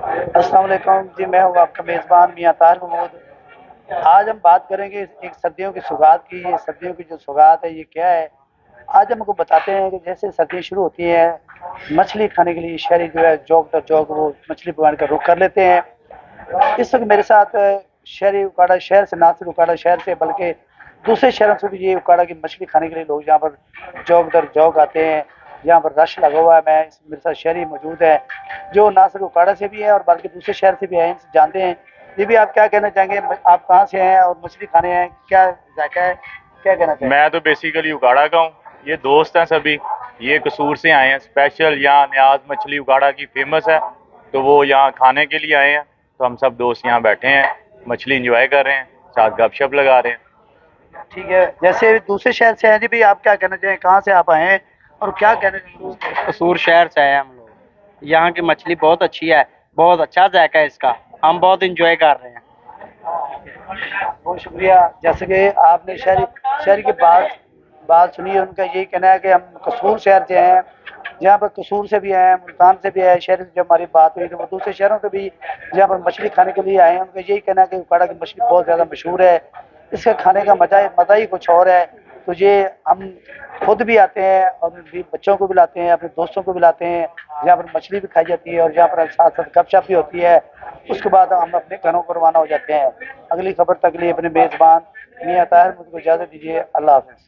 अस्सलाम वालेकुम जी, मैं हूँ आपका मेज़बान मियां ताहिर महमूद। आज हम बात करेंगे एक सर्दियों की सौगात की। ये सर्दियों की जो सौगात है ये क्या है, आज हम आपको बताते हैं कि जैसे सर्दी शुरू होती है, मछली खाने के लिए शहरी जो है जौक दर जौक वो मछली पकड़ने का रुख कर लेते हैं। इस वक्त मेरे साथ शहरी उकाड़ा शहर से, ना सिर्फ उकाड़ा शहर से बल्कि दूसरे शहरों से भी ये उकाड़ा की मछली खाने के लिए लोग यहाँ पर जौक दर जौक आते हैं। यहाँ पर रश लगा हुआ है। मेरे साथ शहरी मौजूद है जो ना सिर्फ उकाड़ा से भी है और बल्कि दूसरे शहर से भी हैं, इनसे जानते हैं। ये भी आप क्या कहना चाहेंगे, आप कहाँ से हैं और मछली खाने हैं, क्या जायका है, क्या कहना चाहेंगे? मैं तो बेसिकली उगाड़ा का हूँ। ये दोस्त हैं सभी, ये कसूर से आए हैं स्पेशल। यहाँ न्याज मछली उगाड़ा की फेमस है, तो वो यहाँ खाने के लिए आए हैं। तो हम सब दोस्त यहाँ बैठे हैं, मछली इंजॉय कर रहे हैं, साथ गपशप लगा रहे हैं। ठीक है, जैसे दूसरे शहर से हैं जी भी, आप क्या कहना चाहेंगे, कहाँ से आप आए हैं और क्या कहना चाहेंगे? कसूर शहर से है हम लोग। यहाँ की मछली बहुत अच्छी है, बहुत अच्छा जायका है इसका, हम बहुत इंजॉय कर रहे हैं। बहुत शुक्रिया। जैसे कि आपने शहरी शहर की बात सुनी है, उनका यही कहना है कि हम कसूर शहर से हैं। जहाँ पर कसूर से भी हैं, मुल्तान से भी है। शहर से जब हमारी बात हुई तो वो दूसरे शहरों से भी जहाँ पर मछली खाने के लिए आए हैं, उनका यही कहना है कि उकाड़ा की मछली बहुत ज़्यादा मशहूर है। इसके खाने का मज़ा ही कुछ और है। तो ये हम खुद भी आते हैं और भी बच्चों को भी लाते हैं, अपने दोस्तों को भी लाते हैं। जहाँ पर मछली भी खाई जाती है और जहाँ पर साथ साथ गपशप भी होती है। उसके बाद हम अपने घरों को रवाना हो जाते हैं। अगली खबर तक के लिए अपने मेज़बान मियां ताहिर मुझको इजाज़त दीजिए। अल्लाह हाफ़िज़।